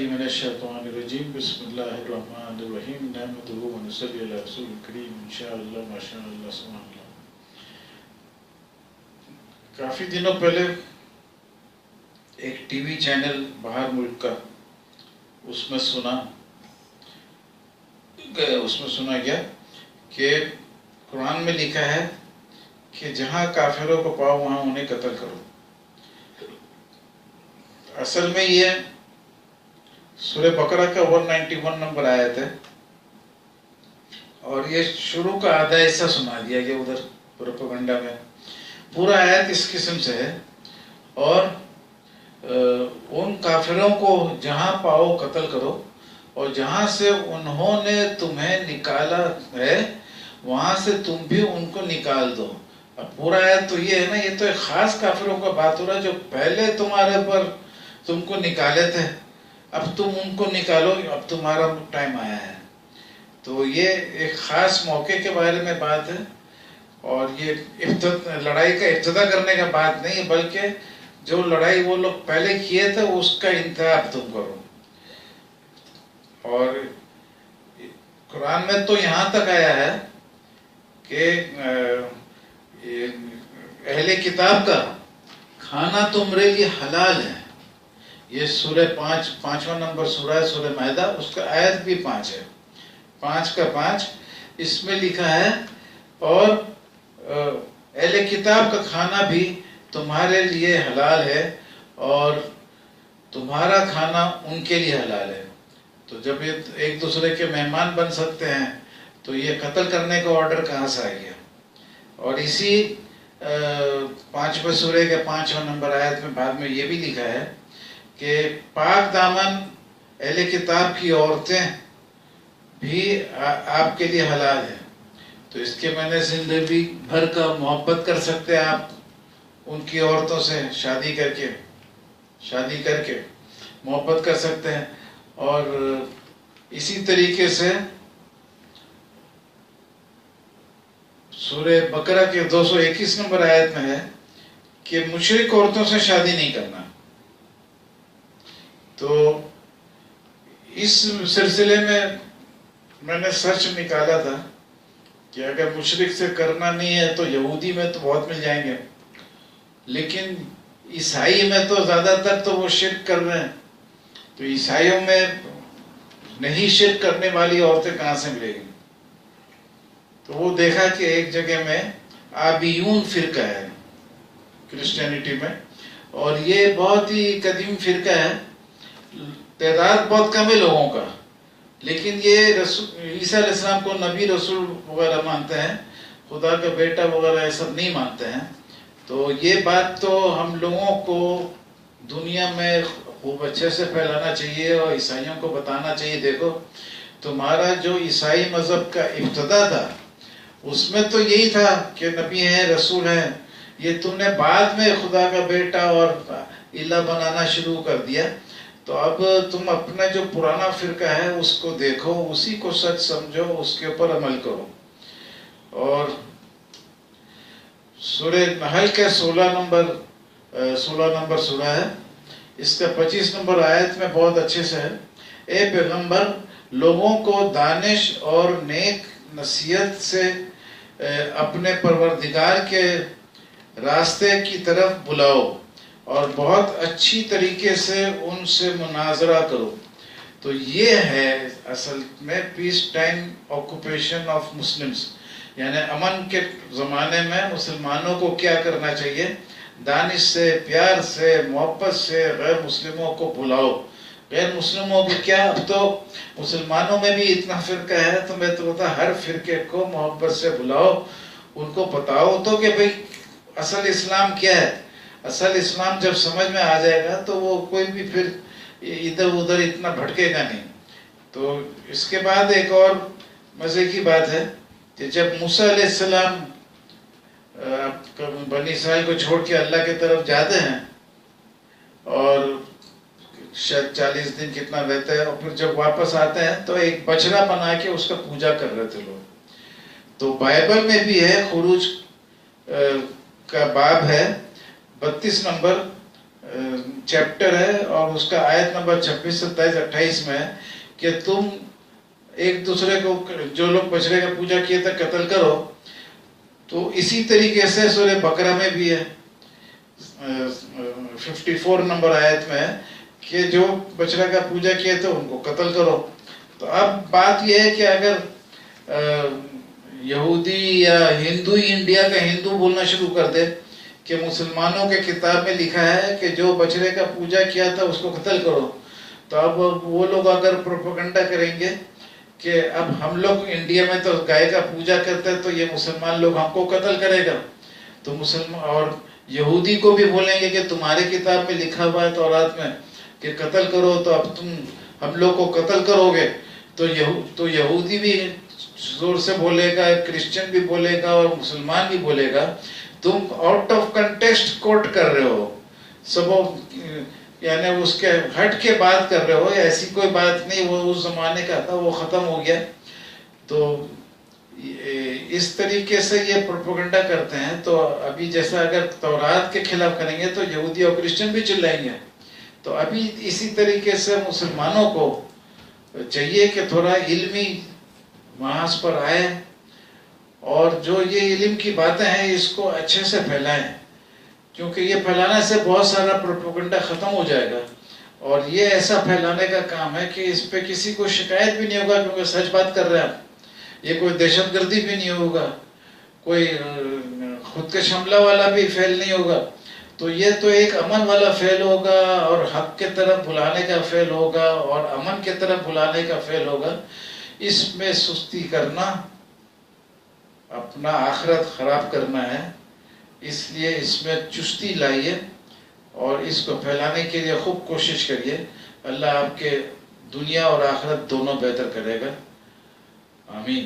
من الشیطان الرجیم بسم اللہ الرحمن الرحیم نحمدہ ونصلی علی رسول کریم انشاءاللہ ماشاءاللہ سبحان اللہ۔ کافی دنوں پہلے ایک ٹی وی چینل باہر ملک کا اس میں سنا گیا کہ قرآن میں لکھا ہے کہ جہاں کافروں کو پاؤ وہاں انہیں قتل کرو۔ اصل میں یہ سورہ بقرہ کا 191 نمبر آیت ہے اور یہ شروع کا آدھا حصہ سنا دیا گیا ادھر پروپیگنڈا میں۔ پورا آیت اس قسم سے ہے اور ان کافروں کو جہاں پاؤ قتل کرو اور جہاں سے انہوں نے تمہیں نکالا ہے وہاں سے تم بھی ان کو نکال دو۔ اب پورا آیت تو یہ ہے نا، یہ تو ایک خاص کافروں کا بات ہو رہا ہے جو پہلے تمہارے پر تم کو نکالے تھے، اب تم ان کو نکالو، اب تمہارا ٹائم آیا ہے۔ تو یہ ایک خاص موقع کے بارے میں بات ہے اور یہ لڑائی کا ابتدا کرنے کا بات نہیں ہے، بلکہ جو لڑائی وہ لوگ پہلے کیے تھے اس کا انتہا اب تم کرو۔ اور قرآن میں تو یہاں تک آیا ہے کہ اہل کتاب کا کھانا تمہارے لیے حلال ہے۔ یہ سورہ 5واں نمبر سورہ ہے سورہ مائدہ، اس کا آیت بھی 5 ہے، 5 کا 5 اس میں لکھا ہے اور اہل کتاب کا کھانا بھی تمہارے لیے حلال ہے اور تمہارا کھانا ان کے لیے حلال ہے۔ تو جب یہ ایک دوسرے کے مہمان بن سکتے ہیں تو یہ قتل کرنے کا آرڈر کہاں سے آ گیا؟ اور اسی 5ویں سورہ کے 5واں نمبر آیت میں بعد میں یہ بھی لکھا ہے کہ پاک دامن اہل کتاب کی عورتیں بھی آپ کے لیے حلال ہیں۔ تو اس کے معنی زندگی بھر کا محبت کر سکتے ہیں آپ ان کی عورتوں سے شادی کر کے محبت کر سکتے ہیں۔ اور اسی طریقے سے سورہ بقرہ کے 221 نمبر آیت میں ہے کہ مشرک عورتوں سے شادی نہیں کرنا۔ تو اس سلسلے میں نے سرچ نکالا تھا کہ اگر مشرک سے کرنا نہیں ہے تو یہودی میں تو بہت مل جائیں گے، لیکن عیسائی میں تو زیادہ تر تو وہ شرک کر رہے ہیں، تو عیسائیوں میں نہیں شرک کرنے والی عورتیں کہاں سے ملے گی؟ تو وہ دیکھا کہ ایک جگہ میں آبیون فرقہ ہے کرسچینٹی میں، اور یہ بہت ہی قدیم فرقہ ہے، تعداد بہت کم ہے لوگوں کا، لیکن یہ عیسیٰ علیہ السلام کو نبی رسول وغیرہ مانتے ہیں، خدا کا بیٹا وغیرہ یہ سب نہیں مانتے ہیں۔ تو یہ بات تو ہم لوگوں کو دنیا میں خوب اچھے سے پھیلانا چاہیے اور عیسائیوں کو بتانا چاہیے، دیکھو تمہارا جو عیسائی مذہب کا ابتدا تھا اس میں تو یہی تھا کہ نبی ہیں رسول ہیں، یہ تم نے بعد میں خدا کا بیٹا اور الہ بنانا شروع کر دیا۔ تو اب تم اپنا جو پرانا فرقہ ہے اس کو دیکھو، اسی کو سچ سمجھو، اس کے اوپر عمل کرو۔ اور سورہ نحل کے 16 نمبر سورہ ہے، اس کا 25 نمبر آیت میں بہت اچھے سے ہے، اے پیغمبر لوگوں کو دانش اور نیک نصیحت سے اپنے پروردگار کے راستے کی طرف بلاؤ اور بہت اچھی طریقے سے ان سے مناظرہ کرو۔ تو یہ ہے اصل میں پیس ٹائم آکوپیشن آف مسلمز، یعنی امن کے زمانے میں مسلمانوں کو کیا کرنا چاہیے؟ دانش سے، پیار سے، محبت سے غیر مسلموں کو بلاؤ۔ غیر مسلموں کو کیا، اب تو مسلمانوں میں بھی اتنا فرقہ ہے، تو میں تو بتا ہر فرقے کو محبت سے بلاؤ، ان کو بتاؤ تو کہ بھئی اصل اسلام کیا ہے۔ اصل اسلام جب سمجھ میں آ جائے گا تو وہ کوئی بھی پھر ادھر ادھر اتنا بھٹکے گا نہیں۔ تو اس کے بعد ایک اور مزے کی بات ہے کہ جب موسیٰ علیہ السلام بنی اسرائیل کو چھوڑ کے اللہ کی طرف جاتے ہیں اور شاید 40 دن کتنا رہتے ہیں، اور پھر جب واپس آتے ہیں تو ایک بچڑا بنا کے اس کا پوجا کر رہے تھے لوگ۔ تو بائبل میں بھی ہے، خروج کا باب ہے 32 نمبر چیپٹر ہے اور اس کا آیت نمبر 26, 27, 28 میں ہے کہ تم ایک دوسرے کو, جو لوگ بچڑے کا پوجا کیے تھے, قتل کرو. تو اسی طریقے سے سورہ بقرہ میں بھی ہے 54 نمبر آیت میں کہ جو بچڑا کا پوجا کیے تھے ان کو قتل کرو. تو اب بات یہ ہے کہ اگر یہودی یا ہندو انڈیا کا ہندو بولنا شروع کر دے کہ مسلمانوں کے کتاب میں لکھا ہے کہ جو بچڑے کا پوجا کیا تھا اس کو قتل کرو, تو اب وہ لوگ اگر پروپیگنڈا کریں گے کہ اب ہم لوگ انڈیا میں تو گائے کا پوجا کرتے ہیں تو یہ مسلمان لوگ ہم کو قتل کرے گا, تو مسلمان اور یہودی کو بھی بولیں گے کہ تمہارے کتاب میں لکھا ہوا ہے تورات میں کہ قتل کرو, تو اب تم ہم لوگ کو قتل کرو گے. تو یہودی بھی زور سے بولے گا, کرسچن بھی بولے گا اور مسلمان بھی بولے گا تم آؤٹ آف کنٹیکسٹ کوٹ کر رہے ہو, سب یعنی اس کے ہٹ کے بات کر رہے ہو, ایسی کوئی بات نہیں, وہ اس زمانے کا تھا, وہ ختم ہو گیا. تو اس طریقے سے یہ پروپیگنڈا کرتے ہیں. تو ابھی جیسا اگر تورات کے خلاف کریں گے تو یہودی اور کرسچن بھی چلائیں گے. تو ابھی اسی طریقے سے مسلمانوں کو چاہیے کہ تھوڑا علمی محاذ پر آئے اور جو یہ علم کی باتیں ہیں اس کو اچھے سے پھیلائیں, کیونکہ یہ پھیلانے سے بہت سارا پروپیگنڈا ختم ہو جائے گا. اور یہ ایسا پھیلانے کا کام ہے کہ اس پہ کسی کو شکایت بھی نہیں ہوگا کیونکہ سچ بات کر رہے ہیں آپ. یہ کوئی دہشت گردی بھی نہیں ہوگا, کوئی خودکش حملہ والا بھی فعل نہیں ہوگا. تو یہ تو ایک امن والا فعل ہوگا اور حق کے طرف بلانے کا فعل ہوگا اور امن کے طرف بلانے کا فعل ہوگا. اس میں سستی کرنا اپنا آخرت خراب کرنا ہے, اس لیے اس میں چستی لائیے اور اس کو پھیلانے کے لیے خوب کوشش کریے. اللہ آپ کے دنیا اور آخرت دونوں بہتر کرے گا. آمین.